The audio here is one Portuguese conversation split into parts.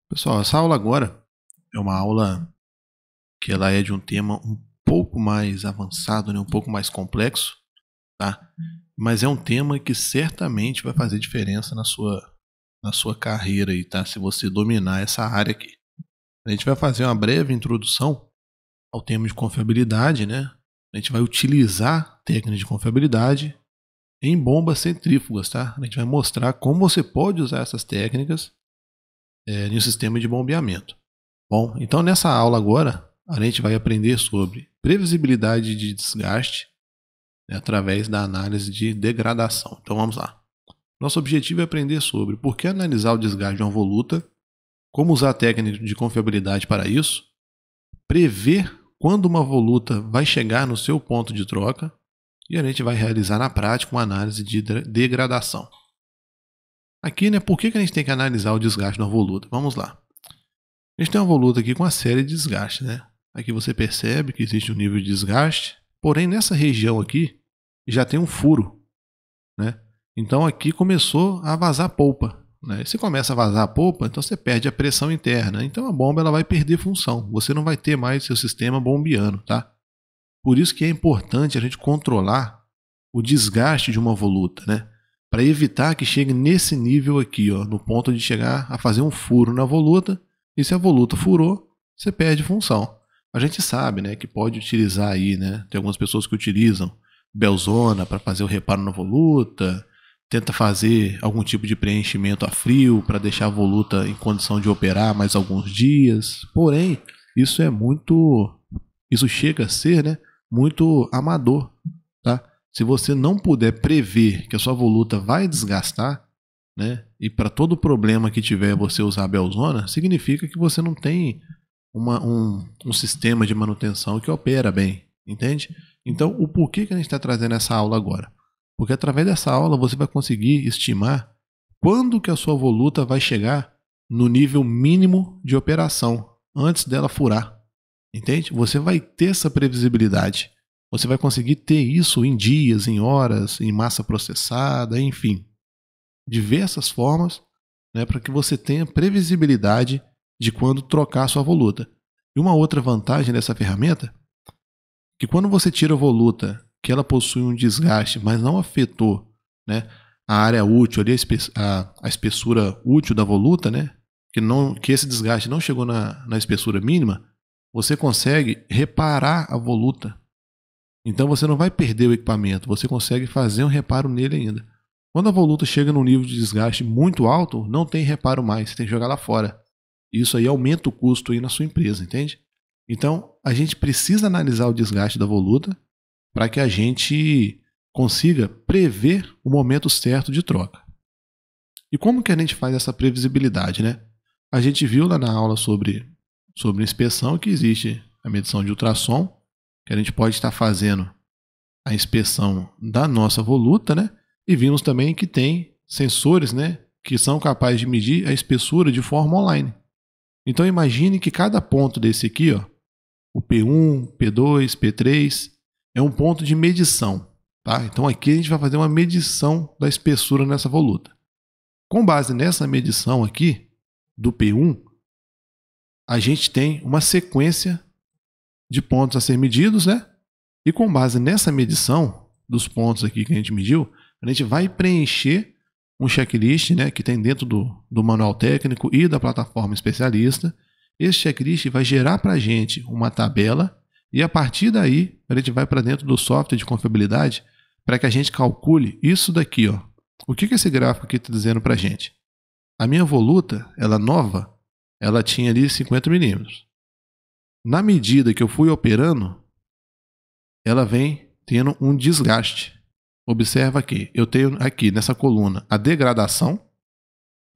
Pessoal, essa aula agora é uma aula que ela é de um tema um pouco mais avançado, né? Um pouco mais complexo, tá? Mas é um tema que certamente vai fazer diferença na sua carreira aí, tá? Se você dominar essa área aqui. A gente vai fazer uma breve introdução ao tema de confiabilidade, né? A gente vai utilizar técnicas de confiabilidade em bombas centrífugas, tá? A gente vai mostrar como você pode usar essas técnicas em um sistema de bombeamento. Bom, então nessa aula agora, a gente vai aprender sobre previsibilidade de desgaste, né, através da análise de degradação. Então vamos lá. Nosso objetivo é aprender sobre por que analisar o desgaste de uma voluta, como usar a técnica de confiabilidade para isso, prever quando uma voluta vai chegar no seu ponto de troca, e a gente vai realizar na prática uma análise de degradação. Aqui, né, por que a gente tem que analisar o desgaste de uma voluta? Vamos lá. A gente tem uma voluta aqui com uma série de desgastes, né? Aqui você percebe que existe um nível de desgaste, porém nessa região aqui já tem um furo, né? Então aqui começou a vazar polpa, né? Se começa a vazar a polpa, então você perde a pressão interna, então a bomba ela vai perder função, você não vai ter mais seu sistema bombeando, tá? Por isso que é importante a gente controlar o desgaste de uma voluta, né? Para evitar que chegue nesse nível aqui, ó, no ponto de chegar a fazer um furo na voluta. E se a voluta furou, você perde função. A gente sabe, né, que pode utilizar aí, né, tem algumas pessoas que utilizam belzona para fazer o reparo na voluta, tenta fazer algum tipo de preenchimento a frio para deixar a voluta em condição de operar mais alguns dias. Porém, isso chega a ser, né, muito amador, tá? Se você não puder prever que a sua voluta vai desgastar, né? E para todo problema que tiver você usar a belzona, significa que você não tem um sistema de manutenção que opera bem, entende? Então, o porquê que a gente está trazendo essa aula agora? Porque através dessa aula você vai conseguir estimar quando que a sua voluta vai chegar no nível mínimo de operação, antes dela furar, entende? Você vai ter essa previsibilidade. Você vai conseguir ter isso em dias, em horas, em massa processada, enfim. Diversas formas, né, para que você tenha previsibilidade de quando trocar a sua voluta. E uma outra vantagem dessa ferramenta é que quando você tira a voluta que ela possui um desgaste, mas não afetou, né, a área útil, ali, a espessura útil da voluta, né, que esse desgaste não chegou na espessura mínima, você consegue reparar a voluta. Então você não vai perder o equipamento, você consegue fazer um reparo nele ainda. Quando a voluta chega num nível de desgaste muito alto, não tem reparo mais, você tem que jogar lá fora. Isso aí aumenta o custo aí na sua empresa, entende? Então, a gente precisa analisar o desgaste da voluta para que a gente consiga prever o momento certo de troca. E como que a gente faz essa previsibilidade, né? A gente viu lá na aula sobre inspeção que existe a medição de ultrassom, que a gente pode estar fazendo a inspeção da nossa voluta, né? E vimos também que tem sensores, né, que são capazes de medir a espessura de forma online. Então imagine que cada ponto desse aqui, ó, o P1, P2, P3, é um ponto de medição. Tá? Então aqui a gente vai fazer uma medição da espessura nessa voluta. Com base nessa medição aqui, do P1, a gente tem uma sequência de pontos a ser medidos, né? E com base nessa medição dos pontos aqui que a gente mediu, a gente vai preencher um checklist, né, que tem dentro do manual técnico e da plataforma especialista. Esse checklist vai gerar para a gente uma tabela e a partir daí a gente vai para dentro do software de confiabilidade para que a gente calcule isso daqui. Ó. O que esse gráfico aqui está dizendo para a gente? A minha voluta, ela nova, ela tinha ali 50 milímetros. Na medida que eu fui operando, ela vem tendo um desgaste. Observa aqui, eu tenho aqui nessa coluna a degradação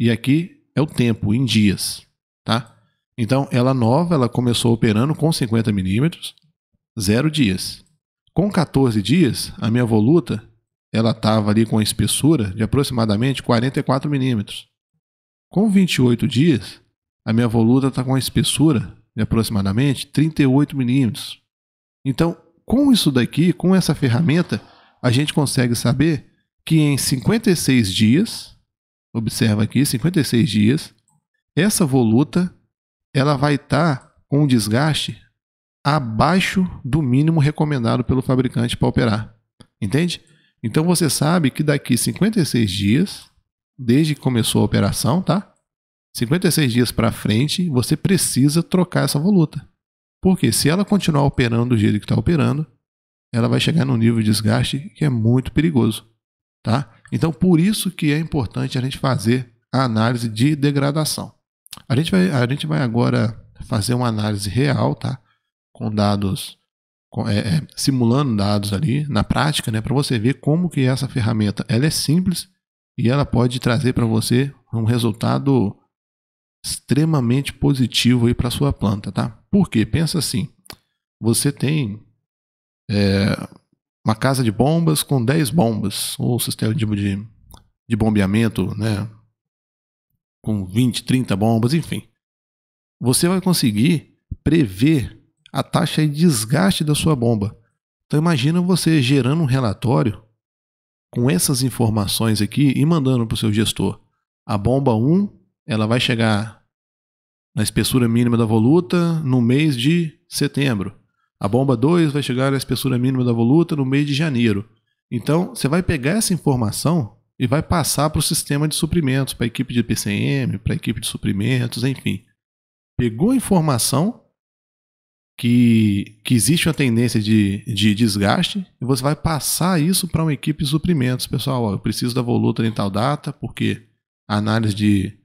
e aqui é o tempo em dias, tá? Então, ela nova, ela começou operando com 50 milímetros, 0 dias. Com 14 dias, a minha voluta, ela estava ali com a espessura de aproximadamente 44 milímetros. Com 28 dias, a minha voluta está com a espessura de aproximadamente 38 milímetros. Então, com isso daqui, com essa ferramenta, a gente consegue saber que em 56 dias, observa aqui, 56 dias, essa voluta ela vai estar com um desgaste abaixo do mínimo recomendado pelo fabricante para operar. Entende? Então você sabe que daqui 56 dias, desde que começou a operação, tá? 56 dias para frente, você precisa trocar essa voluta. Porque se ela continuar operando do jeito que está operando, ela vai chegar num nível de desgaste que é muito perigoso, tá? Então por isso que é importante a gente fazer a análise de degradação. A gente vai agora fazer uma análise real, tá? Com dados, simulando dados ali na prática, né? Para você ver como que essa ferramenta ela é simples e ela pode trazer para você um resultado extremamente positivo aí para sua planta, tá? Por quê? Pensa assim, você tem uma casa de bombas com 10 bombas, ou sistema de bombeamento, né? Com 20, 30 bombas, enfim. Você vai conseguir prever a taxa de desgaste da sua bomba. Então imagina você gerando um relatório com essas informações aqui e mandando para o seu gestor. A bomba 1, ela vai chegar na espessura mínima da voluta no mês de setembro. A bomba 2 vai chegar na espessura mínima da voluta no mês de janeiro. Então, você vai pegar essa informação e vai passar para o sistema de suprimentos, para a equipe de PCM, para a equipe de suprimentos, enfim. Pegou a informação que existe uma tendência de desgaste e você vai passar isso para uma equipe de suprimentos. Pessoal, ó, eu preciso da voluta em tal data porque a análise de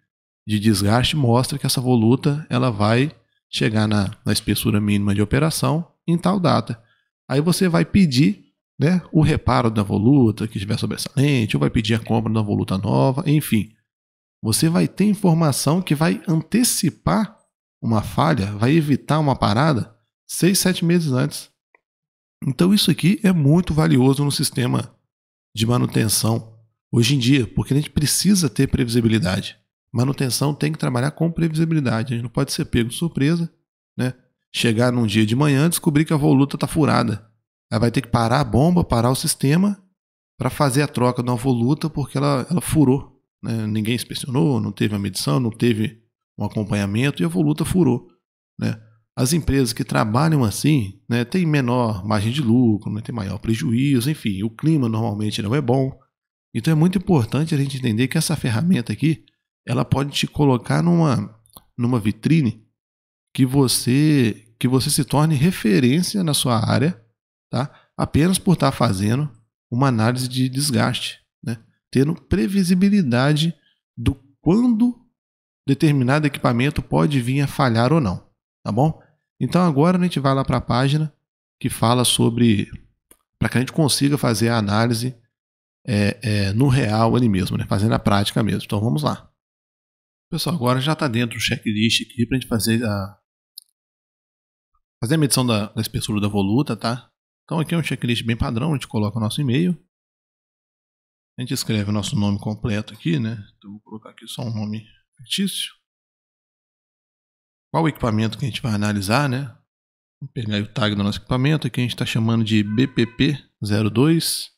desgaste mostra que essa voluta ela vai chegar na espessura mínima de operação em tal data. Aí você vai pedir, né, o reparo da voluta que estiver sobressalente, ou vai pedir a compra da voluta nova, enfim. Você vai ter informação que vai antecipar uma falha, vai evitar uma parada 6, 7 meses antes. Então isso aqui é muito valioso no sistema de manutenção hoje em dia, porque a gente precisa ter previsibilidade. Manutenção tem que trabalhar com previsibilidade. A gente não pode ser pego de surpresa, né? Chegar num dia de manhã e descobrir que a voluta está furada. Aí vai ter que parar a bomba, parar o sistema para fazer a troca de uma voluta porque ela furou, né? Ninguém inspecionou, não teve a medição, não teve um acompanhamento e a voluta furou, né? As empresas que trabalham assim, né, têm menor margem de lucro, né, tem maior prejuízo, enfim, o clima normalmente não é bom. Então é muito importante a gente entender que essa ferramenta aqui, ela pode te colocar numa vitrine que você se torne referência na sua área, tá? Apenas por estar fazendo uma análise de desgaste, né? Tendo previsibilidade do quando determinado equipamento pode vir a falhar ou não, tá bom? Então agora a gente vai lá para a página que fala sobre, para que a gente consiga fazer a análise no real ali mesmo, né? Fazendo a prática mesmo. Então vamos lá. Pessoal, agora já está dentro do checklist aqui para a gente fazer a medição da espessura da voluta, tá? Então aqui é um checklist bem padrão, a gente coloca o nosso e-mail, a gente escreve o nosso nome completo aqui, né? Então vou colocar aqui só um nome fictício. Qual o equipamento que a gente vai analisar, né? Vamos pegar o tag do nosso equipamento, aqui a gente está chamando de BPP02.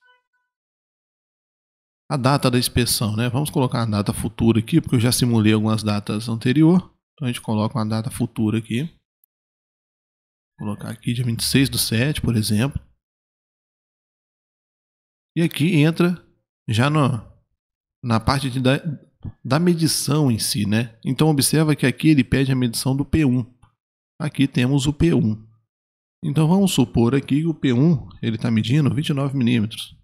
A data da inspeção, né? Vamos colocar uma data futura aqui, porque eu já simulei algumas datas anteriores. Então a gente coloca uma data futura aqui. Vou colocar aqui dia 26/7, por exemplo. E aqui entra já na parte da medição em si, né? Então observa que aqui ele pede a medição do P1. Aqui temos o P1. Então vamos supor aqui que o P1 ele está medindo 29 milímetros.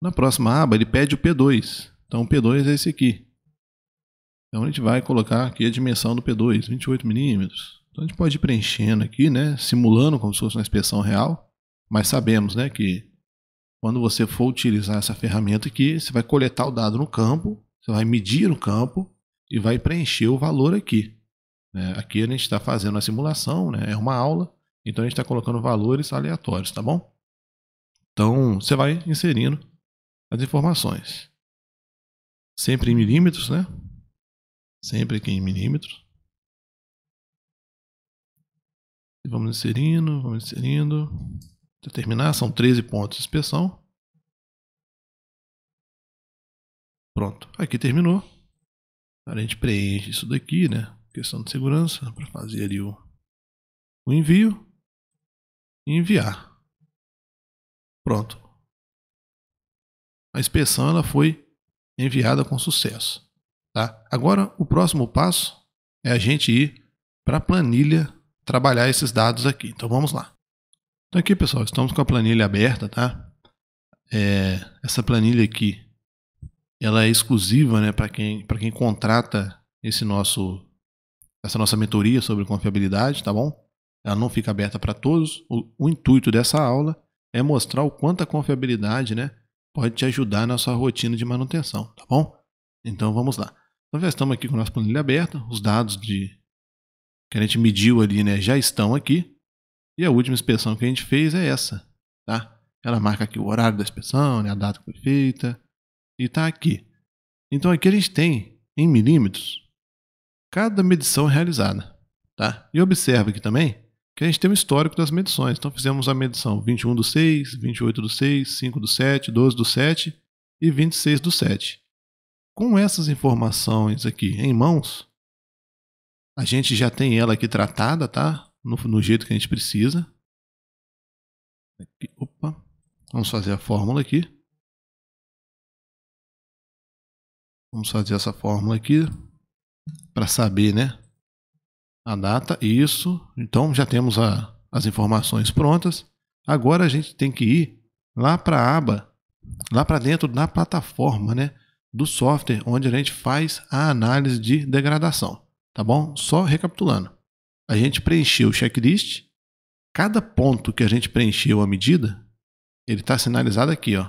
Na próxima aba ele pede o P2. Então o P2 é esse aqui. Então a gente vai colocar aqui a dimensão do P2, 28 milímetros. Então a gente pode ir preenchendo aqui, né? Simulando como se fosse uma inspeção real. Mas sabemos, né, que quando você for utilizar essa ferramenta aqui, você vai coletar o dado no campo, você vai medir no campo e vai preencher o valor aqui. Aqui a gente está fazendo a simulação, né? É uma aula, então a gente está colocando valores aleatórios, tá bom? Então você vai inserindo as informações. Sempre em milímetros, né? Sempre aqui em milímetros. E vamos inserindo, vamos inserindo. Até terminar, são 13 pontos de inspeção. Pronto, aqui terminou. A gente preenche isso daqui, né? Questão de segurança, para fazer ali o envio e enviar. Pronto. A inspeção ela foi enviada com sucesso. Tá? Agora, o próximo passo é a gente ir para a planilha trabalhar esses dados aqui. Então, vamos lá. Então, aqui, pessoal, estamos com a planilha aberta, tá? Essa planilha aqui, ela é exclusiva, né, para quem contrata essa nossa mentoria sobre confiabilidade, tá bom? Ela não fica aberta para todos. O intuito dessa aula é mostrar o quanto a confiabilidade, né, pode te ajudar na sua rotina de manutenção, tá bom? Então vamos lá. Então já estamos aqui com a nossa planilha aberta, os dados que a gente mediu ali, né, já estão aqui. E a última inspeção que a gente fez é essa, tá? Ela marca aqui o horário da inspeção, né, a data que foi feita e está aqui. Então aqui a gente tem em milímetros cada medição realizada, tá? E observa aqui também que a gente tem um histórico das medições. Então fizemos a medição 21/6, 28/6, 5/7, 12/7 e 26/7. Com essas informações aqui em mãos, a gente já tem ela aqui tratada, tá? No jeito que a gente precisa. Aqui, opa. Vamos fazer a fórmula aqui. Vamos fazer essa fórmula aqui para saber, né, a data. Isso. Então já temos as informações prontas. Agora a gente tem que ir lá para a aba, lá para dentro da plataforma, né, do software, onde a gente faz a análise de degradação. Tá bom? Só recapitulando. A gente preencheu o checklist. Cada ponto que a gente preencheu a medida, ele está sinalizado aqui, ó.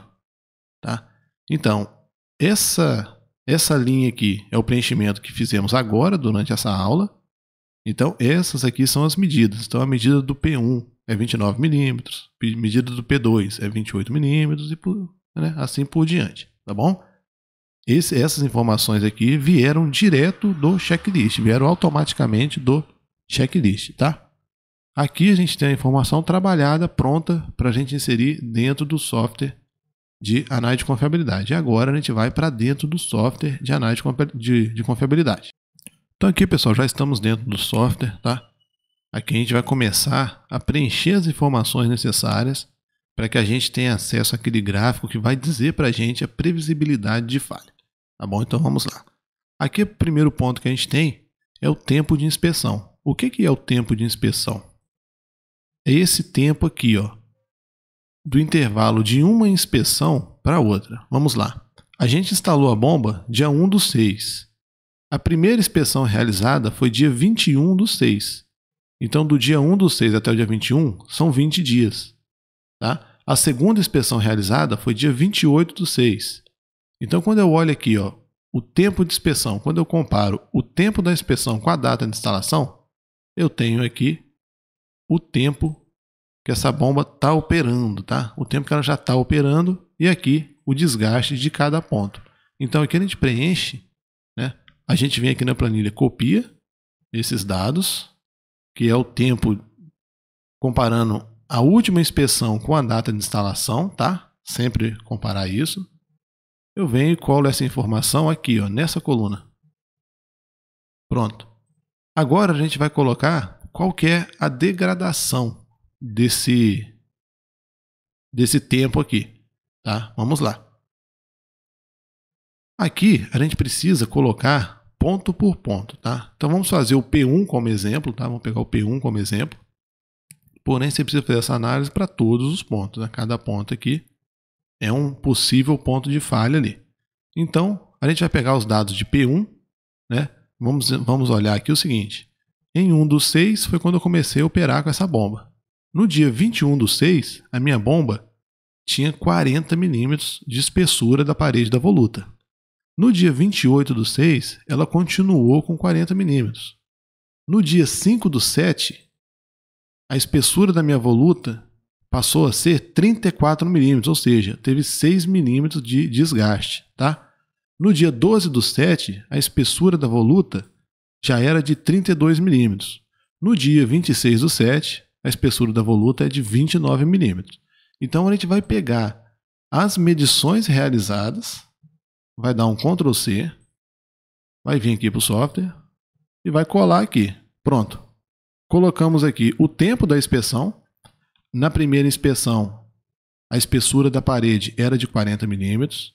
Tá? Então, essa linha aqui é o preenchimento que fizemos agora, durante essa aula. Então, essas aqui são as medidas. Então, a medida do P1 é 29 milímetros, a medida do P2 é 28 milímetros e né, assim por diante. Tá bom? Essas informações aqui vieram direto do checklist, vieram automaticamente do checklist, tá? Aqui a gente tem a informação trabalhada, pronta para a gente inserir dentro do software de análise de confiabilidade. E agora a gente vai para dentro do software de análise de confiabilidade. Então aqui, pessoal, já estamos dentro do software, tá? Aqui a gente vai começar a preencher as informações necessárias para que a gente tenha acesso àquele gráfico que vai dizer para a gente a previsibilidade de falha. Tá bom? Então vamos lá. Aqui o primeiro ponto que a gente tem é o tempo de inspeção. O que é o tempo de inspeção? É esse tempo aqui, ó, do intervalo de uma inspeção para outra. Vamos lá. A gente instalou a bomba dia 1/6. A primeira inspeção realizada foi dia 21/6. Então, do dia 1/6 até o dia 21 são 20 dias. Tá? A segunda inspeção realizada foi dia 28/6. Então, quando eu olho aqui, ó, o tempo de inspeção, quando eu comparo o tempo da inspeção com a data de instalação, eu tenho aqui o tempo que essa bomba está operando, tá? O tempo que ela já está operando e aqui o desgaste de cada ponto. Então aqui a gente preenche, né? A gente vem aqui na planilha, copia esses dados, que é o tempo comparando a última inspeção com a data de instalação, tá? Sempre comparar isso. Eu venho e colo essa informação aqui, ó, nessa coluna. Pronto. Agora a gente vai colocar qual que é a degradação desse tempo aqui, tá? Vamos lá. Aqui a gente precisa colocar ponto por ponto, tá? Então vamos fazer o P1 como exemplo, tá? Vamos pegar o P1 como exemplo. Porém, você precisa fazer essa análise para todos os pontos, né? Cada ponto aqui é um possível ponto de falha ali. Então, a gente vai pegar os dados de P1, né? Vamos olhar aqui o seguinte. Em 1/6 foi quando eu comecei a operar com essa bomba. No dia 21/6, a minha bomba tinha 40 milímetros de espessura da parede da voluta. No dia 28/6, ela continuou com 40 milímetros. No dia 5/7, a espessura da minha voluta passou a ser 34 milímetros, ou seja, teve 6 milímetros de desgaste. Tá? No dia 12/7, a espessura da voluta já era de 32 milímetros. No dia 26/7, a espessura da voluta é de 29 milímetros. Então a gente vai pegar as medições realizadas, vai dar um Ctrl+C, vai vir aqui para o software e vai colar aqui. Pronto. Colocamos aqui o tempo da inspeção. Na primeira inspeção, a espessura da parede era de 40 milímetros.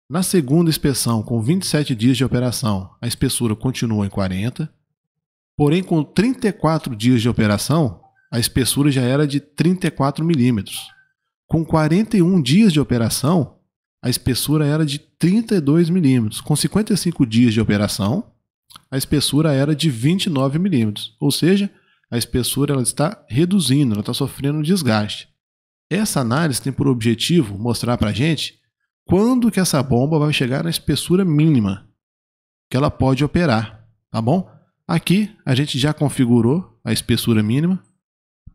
Na segunda inspeção, com 27 dias de operação, a espessura continua em 40. Porém, com 34 dias de operação, a espessura já era de 34 milímetros. Com 41 dias de operação, a espessura era de 32 milímetros. Com 55 dias de operação, a espessura era de 29 milímetros. Ou seja, a espessura ela está reduzindo, ela está sofrendo desgaste. Essa análise tem por objetivo mostrar para a gente quando que essa bomba vai chegar na espessura mínima que ela pode operar, tá bom? Aqui a gente já configurou a espessura mínima,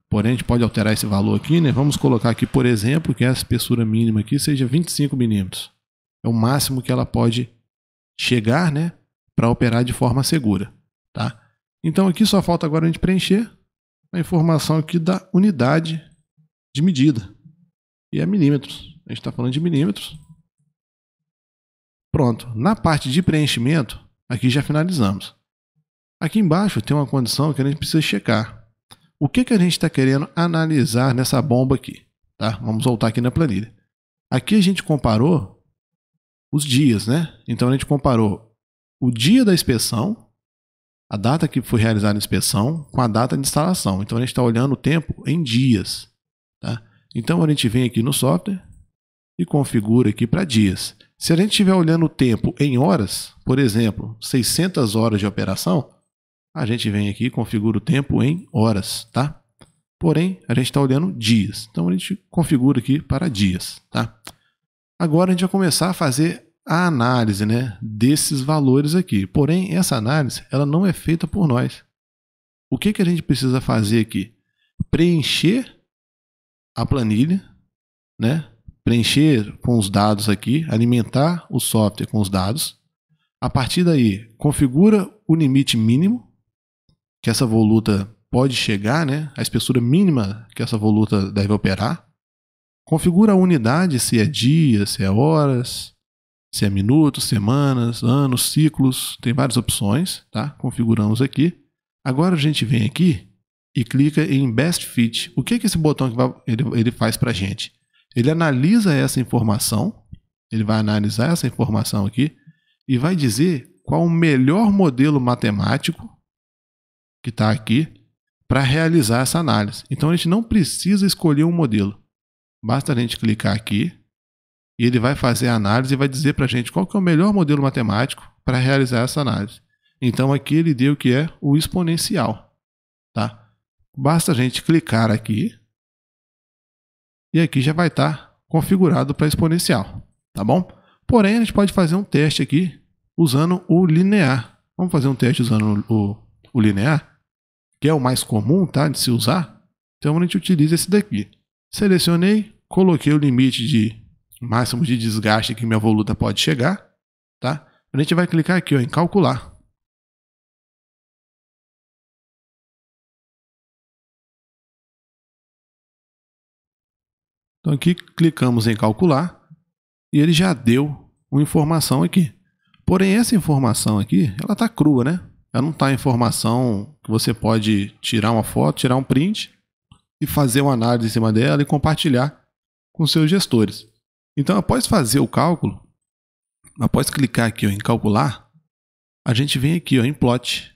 porém a gente pode alterar esse valor aqui, né? Vamos colocar aqui, por exemplo, que a espessura mínima aqui seja 25 milímetros. É o máximo que ela pode chegar, né, para operar de forma segura, tá? Então aqui só falta agora a gente preencher a informação aqui da unidade de medida. E é milímetros. A gente está falando de milímetros. Pronto. Na parte de preenchimento, aqui já finalizamos. Aqui embaixo tem uma condição que a gente precisa checar. O que a gente está querendo analisar nessa bomba aqui? Tá? Vamos voltar aqui na planilha. Aqui a gente comparou os dias, né? Então a gente comparou o dia da inspeção, a data que foi realizada a inspeção, com a data de instalação. Então a gente está olhando o tempo em dias. Tá? Então a gente vem aqui no software e configura aqui para dias. Se a gente estiver olhando o tempo em horas, por exemplo, 600 horas de operação, a gente vem aqui e configura o tempo em horas, tá? Porém, a gente está olhando dias. Então a gente configura aqui para dias, tá? Agora a gente vai começar a fazer a análise, né, desses valores aqui. Porém, essa análise ela não é feita por nós. O que a gente precisa fazer aqui? Preencher a planilha, né? Preencher com os dados aqui, alimentar o software com os dados. A partir daí, configura o limite mínimo que essa voluta pode chegar, né? A espessura mínima que essa voluta deve operar. Configura a unidade, se é dias, se é horas, se é minutos, semanas, anos, ciclos, tem várias opções, tá? Configuramos aqui. Agora a gente vem aqui e clica em Best Fit. O que esse botão ele faz para a gente? Ele analisa essa informação, ele vai analisar essa informação aqui e vai dizer qual o melhor modelo matemático que está aqui para realizar essa análise. Então a gente não precisa escolher um modelo. Basta a gente clicar aqui e ele vai fazer a análise e vai dizer para a gente qual que é o melhor modelo matemático para realizar essa análise. Então aqui ele deu que é o exponencial. Tá? Basta a gente clicar aqui e aqui já vai estar configurado para exponencial. Tá bom? Porém, a gente pode fazer um teste aqui usando o linear. Vamos fazer um teste usando o linear, que é o mais comum, tá, de se usar. Então a gente utiliza esse daqui. Selecionei, coloquei o limite de máximo de desgaste que minha voluta pode chegar, tá? A gente vai clicar aqui, ó, em calcular. Então aqui clicamos em calcular e ele já deu uma informação aqui. Porém essa informação aqui, ela está crua, né? Ela não está informação que você pode tirar uma foto, tirar um print e fazer uma análise em cima dela e compartilhar com seus gestores. Então, após fazer o cálculo, após clicar aqui, ó, em calcular, a gente vem aqui, ó, em plot.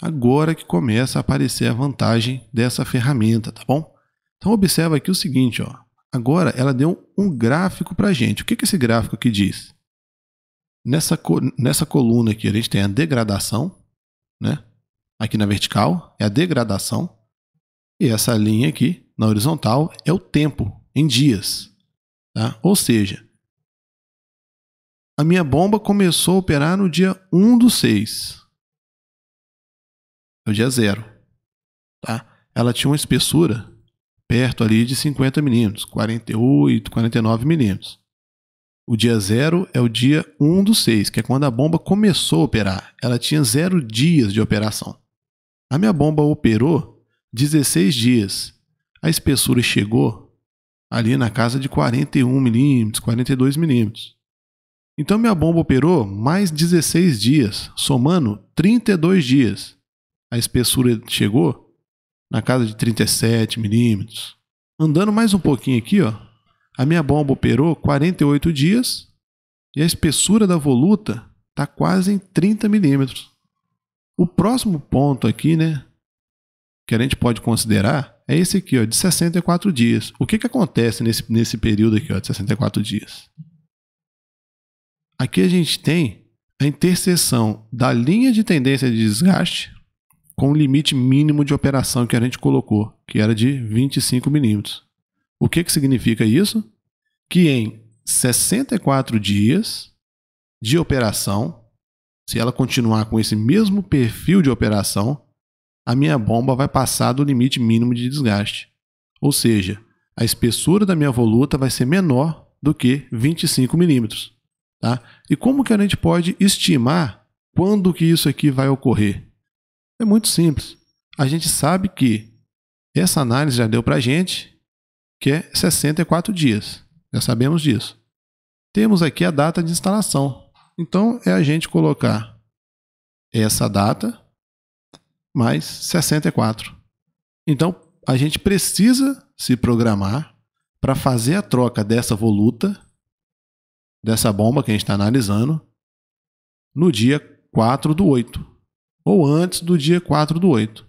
Agora que começa a aparecer a vantagem dessa ferramenta, tá bom? Então observa aqui o seguinte, ó. Agora ela deu um gráfico para a gente. O que esse gráfico aqui diz? Nessa coluna aqui a gente tem a degradação, né? Aqui na vertical é a degradação. E essa linha aqui, na horizontal, é o tempo em dias. Tá? Ou seja, a minha bomba começou a operar no dia 1/6. É o dia 0. Tá? Ela tinha uma espessura perto ali de 50 milímetros, 48, 49 milímetros. O dia 0 é o dia 1/6, que é quando a bomba começou a operar. Ela tinha 0 dias de operação. A minha bomba operou 16 dias. A espessura chegou ali na casa de 41 milímetros, 42 milímetros. Então minha bomba operou mais 16 dias, somando 32 dias. A espessura chegou na casa de 37 milímetros. Andando mais um pouquinho aqui, ó, a minha bomba operou 48 dias e a espessura da voluta está quase em 30 milímetros. O próximo ponto aqui, né, que a gente pode considerar é esse aqui, ó, de 64 dias. O que acontece nesse período aqui, ó, de 64 dias? Aqui a gente tem a interseção da linha de tendência de desgaste com o limite mínimo de operação que a gente colocou, que era de 25 milímetros. O que significa isso? Que em 64 dias de operação, se ela continuar com esse mesmo perfil de operação, a minha bomba vai passar do limite mínimo de desgaste. Ou seja, a espessura da minha voluta vai ser menor do que 25 milímetros. Tá? E como que a gente pode estimar quando que isso aqui vai ocorrer? É muito simples. A gente sabe que essa análise já deu para a gente que é 64 dias. Já sabemos disso. Temos aqui a data de instalação. Então, é a gente colocar essa data mais 64. Então, a gente precisa se programar para fazer a troca dessa voluta, dessa bomba que a gente está analisando, no dia 4/8. Ou antes do dia 4/8.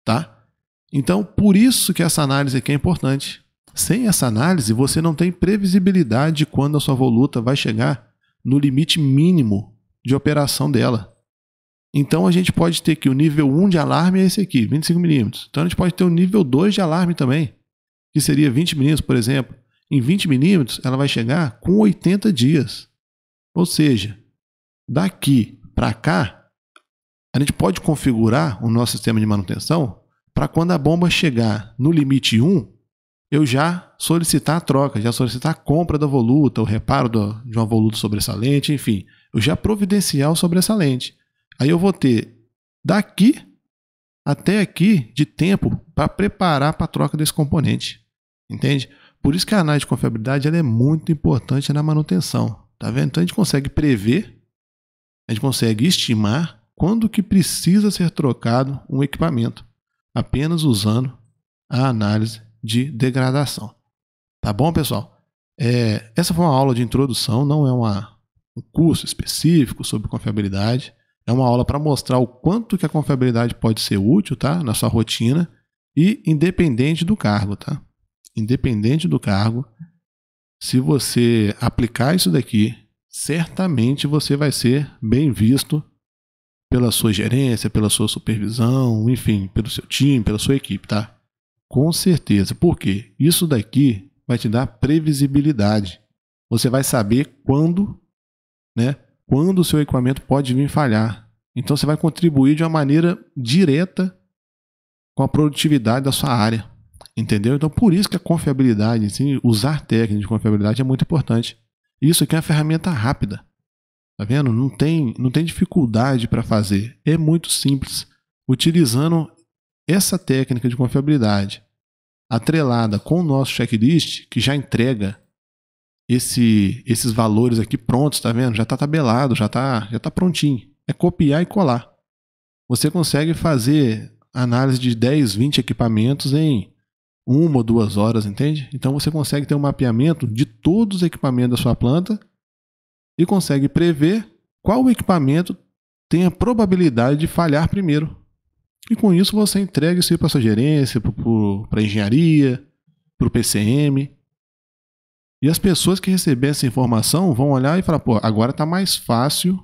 Tá? Então, por isso que essa análise aqui é importante. Sem essa análise, você não tem previsibilidade de quando a sua voluta vai chegar no limite mínimo de operação dela. Então, a gente pode ter que o nível 1 de alarme é esse aqui, 25 milímetros. Então, a gente pode ter o nível 2 de alarme também, que seria 20 milímetros, por exemplo. Em 20 milímetros, ela vai chegar com 80 dias. Ou seja, daqui para cá, a gente pode configurar o nosso sistema de manutenção para quando a bomba chegar no limite 1, eu já solicitar a troca, já solicitar a compra da voluta, o reparo de uma voluta sobressalente, enfim, eu já providenciar o sobressalente. Aí eu vou ter daqui até aqui de tempo para preparar para a troca desse componente. Entende? Por isso que a análise de confiabilidade ela é muito importante na manutenção. Tá vendo? Então a gente consegue prever, a gente consegue estimar quando que precisa ser trocado um equipamento, apenas usando a análise de degradação. Tá bom, pessoal? Essa foi uma aula de introdução, não é um curso específico sobre confiabilidade. É uma aula para mostrar o quanto que a confiabilidade pode ser útil, tá? Na sua rotina e independente do cargo, tá? Independente do cargo, se você aplicar isso daqui, certamente você vai ser bem visto pela sua gerência, pela sua supervisão, enfim, pelo seu time, pela sua equipe, tá? Com certeza. Por quê? Isso daqui vai te dar previsibilidade. Você vai saber quando, né? Quando o seu equipamento pode vir falhar. Então você vai contribuir de uma maneira direta com a produtividade da sua área. Entendeu? Então por isso que a confiabilidade, assim, usar técnica de confiabilidade é muito importante. Isso aqui é uma ferramenta rápida. Tá vendo? Não tem dificuldade para fazer. É muito simples. Utilizando essa técnica de confiabilidade atrelada com o nosso checklist, que já entrega esses valores aqui prontos, tá vendo? Já está tabelado, já tá prontinho. É copiar e colar. Você consegue fazer análise de 10, 20 equipamentos em 1 ou 2 horas, entende? Então você consegue ter um mapeamento de todos os equipamentos da sua planta e consegue prever qual equipamento tem a probabilidade de falhar primeiro. E com isso você entrega isso para a sua gerência, para a engenharia, para o PCM. E as pessoas que receberem essa informação vão olhar e falar, pô, agora está mais fácil,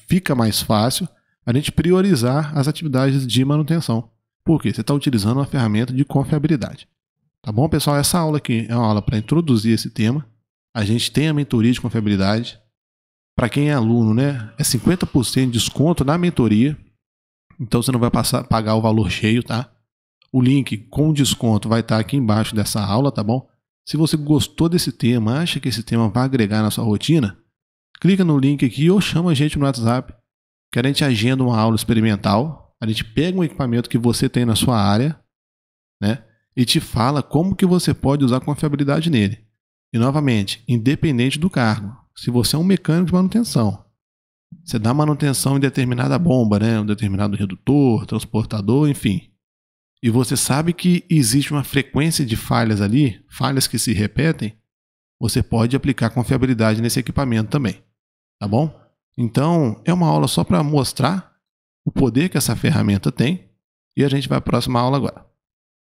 fica mais fácil a gente priorizar as atividades de manutenção. Por quê? Você está utilizando uma ferramenta de confiabilidade. Tá bom, pessoal? Essa aula aqui é uma aula para introduzir esse tema. A gente tem a mentoria de confiabilidade. Para quem é aluno, né, é 50% de desconto na mentoria. Então você não vai pagar o valor cheio, tá? O link com desconto vai estar aqui embaixo dessa aula, tá bom? Se você gostou desse tema, acha que esse tema vai agregar na sua rotina, clica no link aqui ou chama a gente no WhatsApp, que a gente agenda uma aula experimental, a gente pega um equipamento que você tem na sua área, né, e te fala como que você pode usar confiabilidade nele. E novamente, independente do cargo. se você é um mecânico de manutenção, você dá manutenção em determinada bomba, né? Um determinado redutor, transportador, enfim. E você sabe que existe uma frequência de falhas ali, falhas que se repetem, você pode aplicar confiabilidade nesse equipamento também. Tá bom? Então, é uma aula só para mostrar o poder que essa ferramenta tem. E a gente vai para a próxima aula agora.